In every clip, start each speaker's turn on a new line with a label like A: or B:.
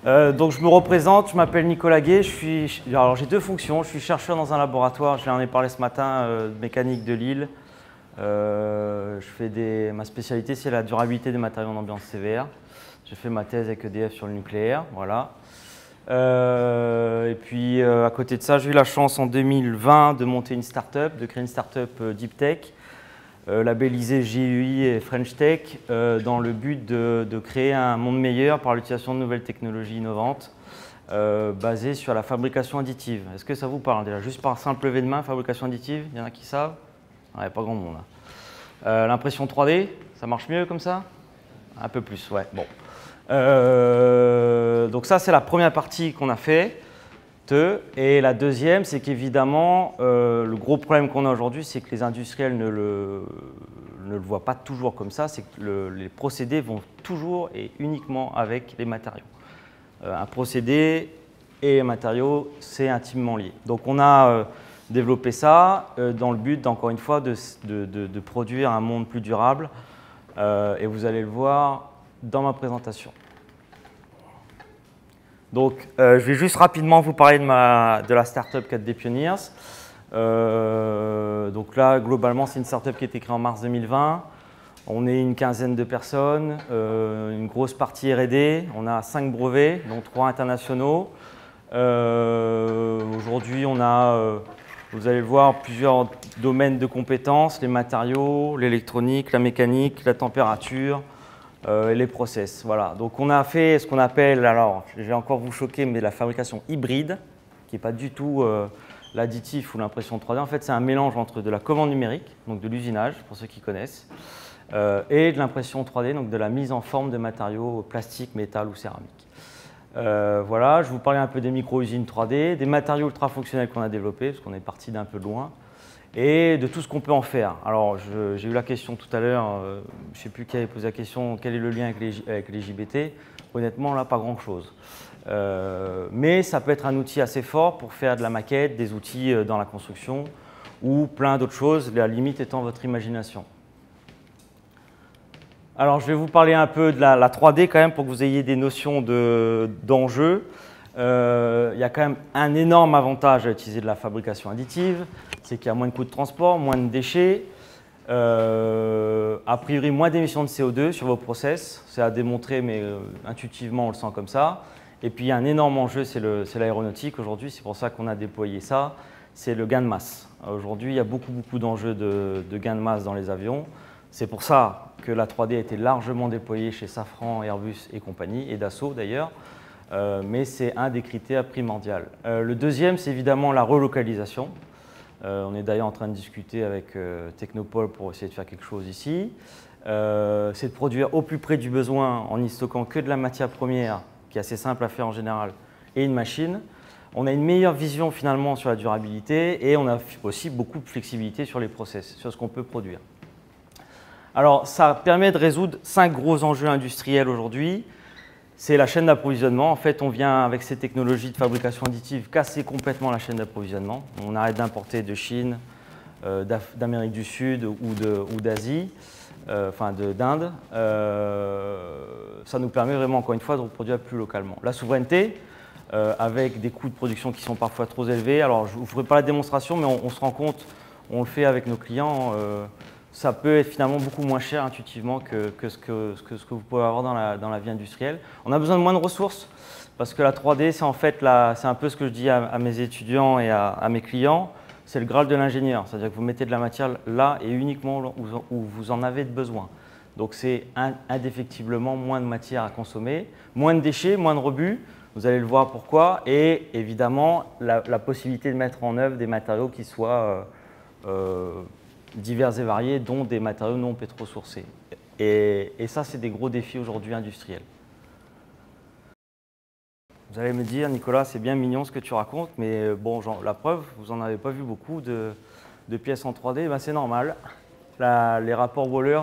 A: Donc je me représente, je m'appelle Nicolas Gué, alors j'ai deux fonctions, je suis chercheur dans un laboratoire, je en ai parlé ce matin, de mécanique de Lille. Ma spécialité c'est la durabilité des matériaux en ambiance sévère. J'ai fait ma thèse avec EDF sur le nucléaire, voilà. Et puis à côté de ça, j'ai eu la chance en 2020 de monter une start-up, de créer une start-up Deep Tech, labellisée JUI et French Tech, dans le but de créer un monde meilleur par l'utilisation de nouvelles technologies innovantes basées sur la fabrication additive. Est-ce que ça vous parle déjà? Juste par simple lever de main, fabrication additive, il y en a qui savent? Il n'y a pas grand monde. L'impression 3D, ça marche mieux comme ça? Un peu plus, ouais. Bon. Donc ça, c'est la première partie qu'on a fait. Et la deuxième, c'est qu'évidemment, le gros problème qu'on a aujourd'hui, c'est que les industriels ne le voient pas toujours comme ça, c'est que les procédés vont toujours et uniquement avec les matériaux. Un procédé et les matériaux, c'est intimement lié. Donc on a développé ça dans le but, encore une fois, de produire un monde plus durable. Et vous allez le voir dans ma présentation. Donc, je vais juste rapidement vous parler de la startup 4D Pioneers. Donc là, globalement, c'est une startup qui a été créée en mars 2020. On est une quinzaine de personnes, une grosse partie R&D. On a 5 brevets, dont 3 internationaux. Aujourd'hui, on a, vous allez le voir, plusieurs domaines de compétences, les matériaux, l'électronique, la mécanique, la température, et les process. Voilà. Donc on a fait ce qu'on appelle, alors je vais encore vous choquer, mais la fabrication hybride, qui n'est pas du tout l'additif ou l'impression 3D. En fait, c'est un mélange entre de la commande numérique, donc de l'usinage, pour ceux qui connaissent, et de l'impression 3D, donc de la mise en forme de matériaux plastiques, métal ou céramique. Voilà, je vais vous parler un peu des micro-usines 3D, des matériaux ultra fonctionnels qu'on a développés, parce qu'on est parti d'un peu de loin, et de tout ce qu'on peut en faire. Alors, j'ai eu la question tout à l'heure, je ne sais plus qui avait posé la question, quel est le lien avec les JBT? Honnêtement, là, pas grand-chose. Mais ça peut être un outil assez fort pour faire de la maquette, des outils dans la construction, ou plein d'autres choses, la limite étant votre imagination. Alors, je vais vous parler un peu de la 3D quand même, pour que vous ayez des notions d'enjeu. Il y a quand même un énorme avantage à utiliser de la fabrication additive, c'est qu'il y a moins de coûts de transport, moins de déchets, a priori moins d'émissions de CO2 sur vos process, c'est à démontrer mais intuitivement on le sent comme ça. Et puis il y a un énorme enjeu, c'est l'aéronautique aujourd'hui, c'est pour ça qu'on a déployé ça, c'est le gain de masse. Aujourd'hui il y a beaucoup d'enjeux de gain de masse dans les avions, c'est pour ça que la 3D a été largement déployée chez Safran, Airbus et compagnie, et Dassault d'ailleurs. Mais c'est un des critères primordiaux. Le deuxième, c'est évidemment la relocalisation. On est d'ailleurs en train de discuter avec Technopole pour essayer de faire quelque chose ici. C'est de produire au plus près du besoin en n'y stockant que de la matière première, qui est assez simple à faire en général, et une machine. On a une meilleure vision finalement sur la durabilité et on a aussi beaucoup de flexibilité sur les process, sur ce qu'on peut produire. Alors, ça permet de résoudre 5 gros enjeux industriels aujourd'hui. C'est la chaîne d'approvisionnement. En fait, on vient avec ces technologies de fabrication additive casser complètement la chaîne d'approvisionnement. On arrête d'importer de Chine, d'Amérique du Sud ou d'Asie, enfin d'Inde. Ça nous permet vraiment, encore une fois, de reproduire plus localement. La souveraineté, avec des coûts de production qui sont parfois trop élevés. Alors, je ne vous ferai pas la démonstration, mais on se rend compte, on le fait avec nos clients, ça peut être finalement beaucoup moins cher intuitivement que ce que vous pouvez avoir dans la vie industrielle. On a besoin de moins de ressources parce que la 3D, c'est en fait c'est un peu ce que je dis à mes étudiants et à mes clients, c'est le Graal de l'ingénieur. C'est-à-dire que vous mettez de la matière là et uniquement où vous en avez besoin. Donc c'est indéfectiblement moins de matière à consommer, moins de déchets, moins de rebut. Vous allez le voir pourquoi. Et évidemment, la possibilité de mettre en œuvre des matériaux qui soient divers et variés, dont des matériaux non pétrosourcés. Et ça, c'est des gros défis aujourd'hui industriels. Vous allez me dire, Nicolas, c'est bien mignon ce que tu racontes, mais bon, la preuve, vous n'en avez pas vu beaucoup de pièces en 3D, ben, c'est normal. Les rapports Wohlers,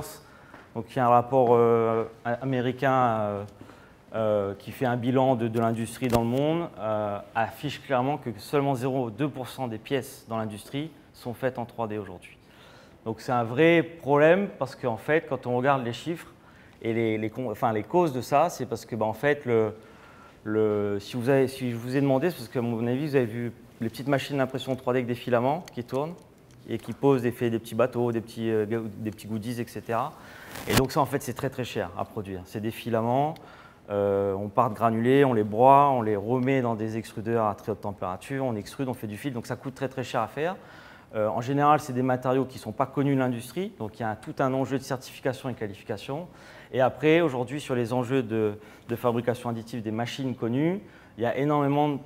A: donc il y a un rapport américain qui fait un bilan de l'industrie dans le monde, affiche clairement que seulement 0,2% des pièces dans l'industrie sont faites en 3D aujourd'hui. Donc c'est un vrai problème parce qu'en fait, quand on regarde les chiffres et les causes de ça, c'est parce que en fait, Si je vous ai demandé, c'est parce qu'à mon avis, vous avez vu les petites machines d'impression 3D avec des filaments qui tournent et qui posent et fait des petits bateaux, des petits goodies, etc. Et donc ça, en fait, c'est très très cher à produire. C'est des filaments, on part de granulés, on les broie, on les remet dans des extrudeurs à très haute température, on extrude, on fait du fil, donc ça coûte très très cher à faire. En général, c'est des matériaux qui ne sont pas connus de l'industrie, donc il y a tout un enjeu de certification et qualification. Et après, aujourd'hui, sur les enjeux de fabrication additive des machines connues, il y a énormément de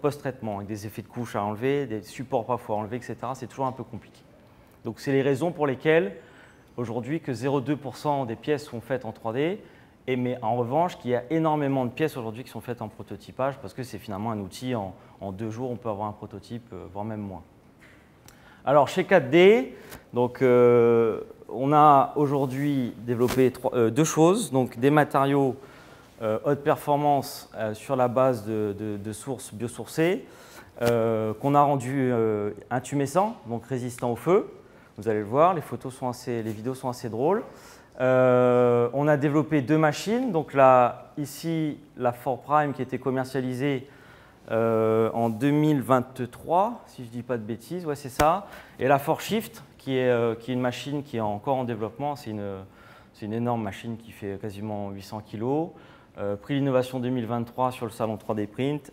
A: post-traitement, avec des effets de couche à enlever, des supports parfois à enlever, etc. C'est toujours un peu compliqué. Donc, c'est les raisons pour lesquelles, aujourd'hui, que 0,2% des pièces sont faites en 3D, mais en revanche, qu'il y a énormément de pièces aujourd'hui qui sont faites en prototypage, parce que c'est finalement un outil, en 2 jours, on peut avoir un prototype, voire même moins. Alors, chez 4D, donc, on a aujourd'hui développé 2 choses, donc des matériaux haute performance sur la base de sources biosourcées qu'on a rendus intumescents, donc résistants au feu. Vous allez le voir, les vidéos sont assez drôles. On a développé 2 machines, donc là, ici, la Ford Prime qui a été commercialisée en 2023, si je ne dis pas de bêtises, ouais, c'est ça. Et la Ford Shift, qui est une machine qui est encore en développement. C'est une énorme machine qui fait quasiment 800 kg. Prix l'innovation 2023 sur le salon 3D Print.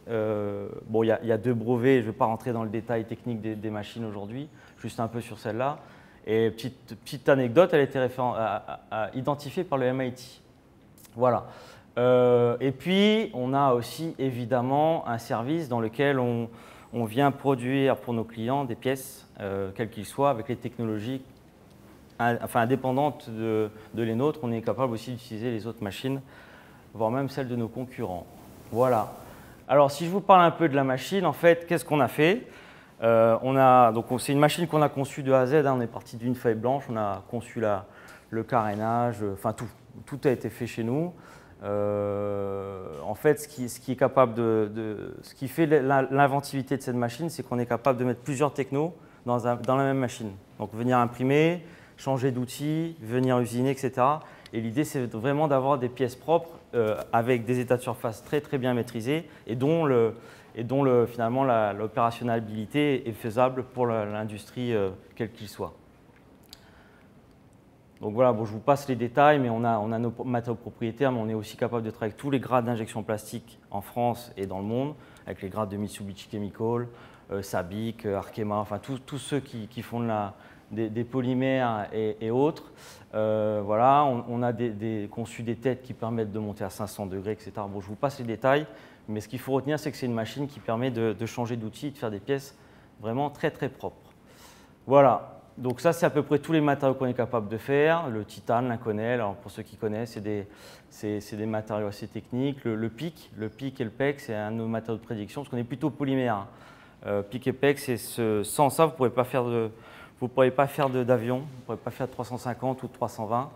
A: Bon, il y a 2 brevets, je ne vais pas rentrer dans le détail technique des machines aujourd'hui, juste un peu sur celle-là. Et petite anecdote, elle a été identifiée par le MIT. Voilà. Et puis, on a aussi évidemment un service dans lequel on vient produire pour nos clients des pièces, quelles qu'ils soient, avec les technologies indépendantes de les nôtres. On est capable aussi d'utiliser les autres machines, voire même celles de nos concurrents. Voilà. Alors, si je vous parle un peu de la machine, en fait, qu'est-ce qu'on a fait? C'est une machine qu'on a conçue de A à Z. On est parti d'une feuille blanche, on a conçu le carénage, enfin tout a été fait chez nous. En fait, ce qui fait l'inventivité de cette machine, c'est qu'on est capable de mettre plusieurs technos dans la même machine. Donc venir imprimer, changer d'outil, venir usiner, etc. Et l'idée, c'est vraiment d'avoir des pièces propres avec des états de surface très très bien maîtrisés et dont finalement l'opérationnalité est faisable pour l'industrie quelle qu'il soit. Donc voilà, bon, je vous passe les détails, mais on a nos matériaux propriétaires, mais on est aussi capable de travailler avec tous les grades d'injection plastique en France et dans le monde, avec les grades de Mitsubishi Chemical, Sabic, Arkema, enfin tous ceux qui font des polymères et autres. Voilà, on a conçu des têtes qui permettent de monter à 500 degrés, etc. Bon, je vous passe les détails, mais ce qu'il faut retenir, c'est que c'est une machine qui permet de changer d'outil, de faire des pièces vraiment très très propres. Voilà. Donc ça, c'est à peu près tous les matériaux qu'on est capable de faire. Le titane, l'inconel, alors pour ceux qui connaissent, c'est des matériaux assez techniques. Le PIC et le PEC, c'est un de nos matériaux de prédiction, parce qu'on est plutôt polymère. PIC et PEC, sans ça, vous ne pourrez pas faire d'avion, vous ne pourrez pas faire de 350 ou de 320.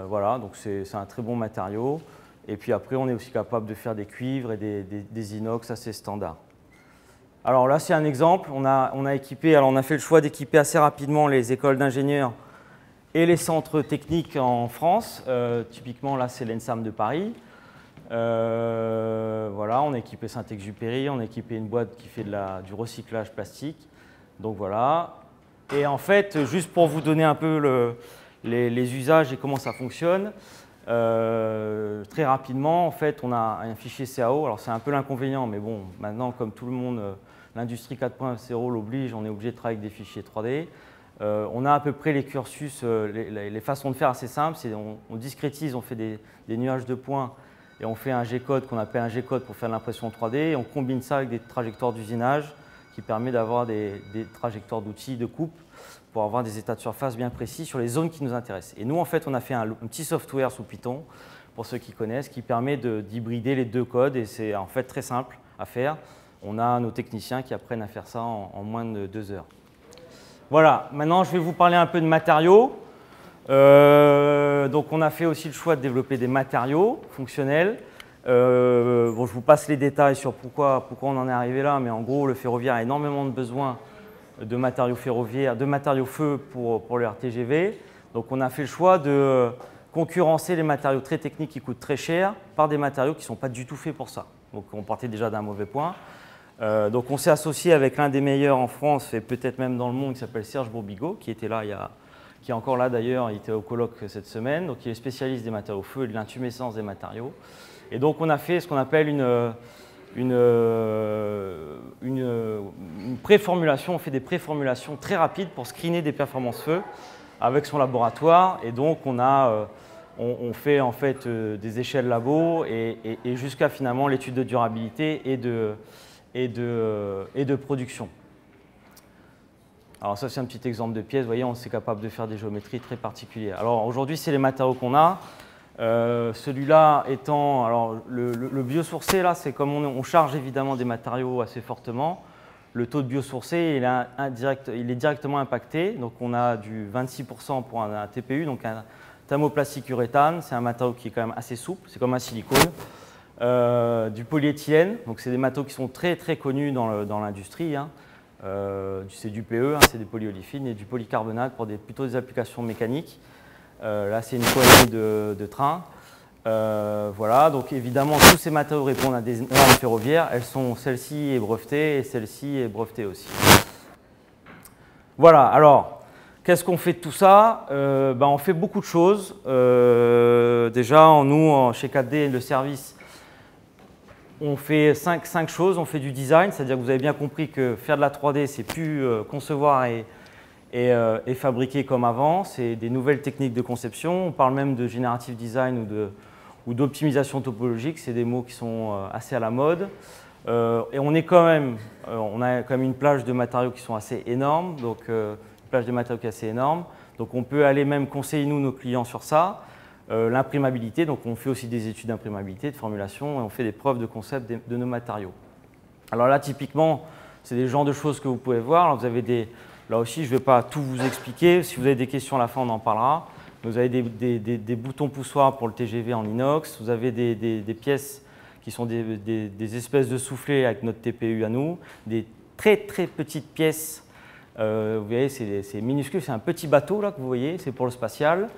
A: Voilà, donc c'est un très bon matériau. Et puis après, on est aussi capable de faire des cuivres et des inox assez standards. Alors là, c'est un exemple. On a fait le choix d'équiper assez rapidement les écoles d'ingénieurs et les centres techniques en France. Typiquement, là, c'est l'ENSAM de Paris. Voilà, on a équipé Saint-Exupéry, on a équipé une boîte qui fait du recyclage plastique. Donc voilà. Et en fait, juste pour vous donner un peu les usages et comment ça fonctionne, très rapidement, en fait, on a un fichier CAO. Alors, c'est un peu l'inconvénient, mais bon, maintenant, comme tout le monde, l'industrie 4.0 l'oblige, on est obligé de travailler avec des fichiers 3D. On a à peu près les cursus, les façons de faire assez simples. On discrétise, on fait des nuages de points et on fait un G-code qu'on appelle un G-code pour faire l'impression 3D. Et on combine ça avec des trajectoires d'usinage qui permet d'avoir des trajectoires d'outils de coupe pour avoir des états de surface bien précis sur les zones qui nous intéressent. Et nous, en fait, on a fait un petit software sous Python, pour ceux qui connaissent, qui permet d'hybrider les 2 codes. Et c'est en fait très simple à faire. On a nos techniciens qui apprennent à faire ça en moins de 2 heures. Voilà, maintenant je vais vous parler un peu de matériaux. Donc on a fait aussi le choix de développer des matériaux fonctionnels. Bon, je vous passe les détails sur pourquoi on en est arrivé là, mais en gros le ferroviaire a énormément de besoins de matériaux ferroviaires, de matériaux feu pour le RTGV. Donc on a fait le choix concurrencer les matériaux très techniques qui coûtent très cher par des matériaux qui ne sont pas du tout faits pour ça. Donc on partait déjà d'un mauvais point. Donc on s'est associé avec l'un des meilleurs en France et peut-être même dans le monde qui s'appelle Serge Bourbigo, qui était là qui est encore là d'ailleurs, il était au colloque cette semaine, donc il est spécialiste des matériaux feu et de l'intumescence des matériaux. Et donc on a fait ce qu'on appelle une préformulation, on fait des préformulations très rapides pour screener des performances feu avec son laboratoire. Et donc on fait en fait des échelles labo et jusqu'à finalement l'étude de durabilité et de production. Alors ça c'est un petit exemple de pièce, vous voyez, on est capable de faire des géométries très particulières. Alors aujourd'hui c'est les matériaux qu'on a. Celui-là étant, alors le biosourcé là, c'est comme on charge évidemment des matériaux assez fortement. Le taux de biosourcé il est directement impacté. Donc on a du 26% pour un TPU, donc un thermoplastique uréthane. C'est un matériau qui est quand même assez souple, c'est comme un silicone. Du polyéthylène, donc c'est des matériaux qui sont très très connus dans l'industrie. Hein. C'est du PE, hein, c'est des polyolefines, et du polycarbonate pour plutôt des applications mécaniques. Là, c'est une poignée de train. Voilà, donc évidemment, tous ces matériaux répondent à des normes ferroviaires. Celle-ci est brevetée et celle-ci est brevetée aussi. Voilà, alors, qu'est-ce qu'on fait de tout ça? On fait beaucoup de choses. Déjà, nous, chez 4D, le service, on fait cinq choses. On fait du design, c'est-à-dire que vous avez bien compris que faire de la 3D, c'est plus concevoir et fabriquer comme avant. C'est des nouvelles techniques de conception. On parle même de generative design ou d'optimisation topologique. C'est des mots qui sont assez à la mode. Et on a quand même une plage de matériaux qui sont assez énormes. Donc, une plage de matériaux qui est assez énorme. Donc, on peut aller même conseiller nos clients sur ça. L'imprimabilité, donc on fait aussi des études d'imprimabilité, de formulation, et on fait des preuves de concept de nos matériaux. Alors là, typiquement, c'est des genres de choses que vous pouvez voir. Alors, vous avez là aussi, je ne vais pas tout vous expliquer. Si vous avez des questions à la fin, on en parlera. Vous avez des boutons poussoirs pour le TGV en inox. Vous avez des pièces qui sont des espèces de soufflets avec notre TPU à nous. Des très très petites pièces. Vous voyez, c'est minuscule, c'est un petit bateau là que vous voyez, c'est pour le spatial.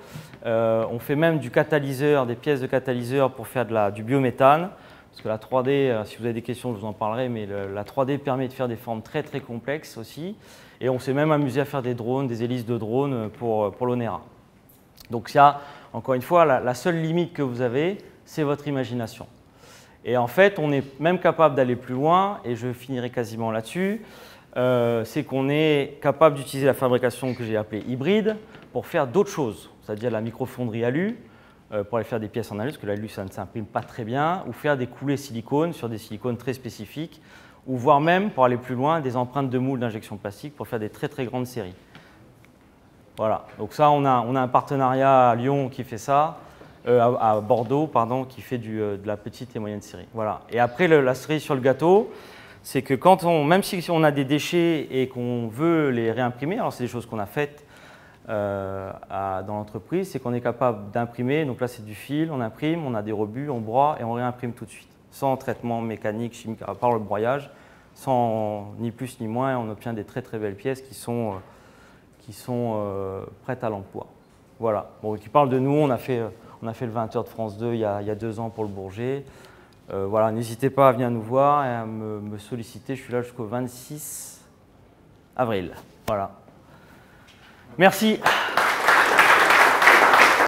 A: On fait même du catalyseur, des pièces de catalyseur pour faire du biométhane. Parce que la 3D, si vous avez des questions, je vous en parlerai, mais la 3D permet de faire des formes très très complexes aussi. Et on s'est même amusé à faire des drones, des hélices de drones pour l'ONERA. Donc il y a, encore une fois, la seule limite que vous avez, c'est votre imagination. Et en fait, on est même capable d'aller plus loin, et je finirai quasiment là-dessus. C'est qu'on est capable d'utiliser la fabrication que j'ai appelée hybride pour faire d'autres choses, c'est-à-dire la microfonderie alu, pour aller faire des pièces en alu, parce que l'alu, ça ne s'imprime pas très bien, ou faire des coulées silicone sur des silicones très spécifiques, ou voire même, pour aller plus loin, des empreintes de moules d'injection plastique pour faire des très très grandes séries. Voilà, donc ça, on a un partenariat à Lyon qui fait ça, à Bordeaux, pardon, qui fait de la petite et moyenne série. Voilà. Et après, la cerise sur le gâteau, c'est que même si on a des déchets et qu'on veut les réimprimer, alors c'est des choses qu'on a faites dans l'entreprise, c'est qu'on est capable d'imprimer, donc là c'est du fil, on imprime, on a des rebuts, on broie et on réimprime tout de suite, sans traitement mécanique, chimique, à part le broyage, sans ni plus ni moins, on obtient des très très belles pièces qui sont prêtes à l'emploi. Voilà, bon, qui parle de nous, on a fait le 20h de France 2 il y a 2 ans pour le Bourget. Voilà, n'hésitez pas à venir nous voir et à me solliciter. Je suis là jusqu'au 26 avril. Voilà. Merci.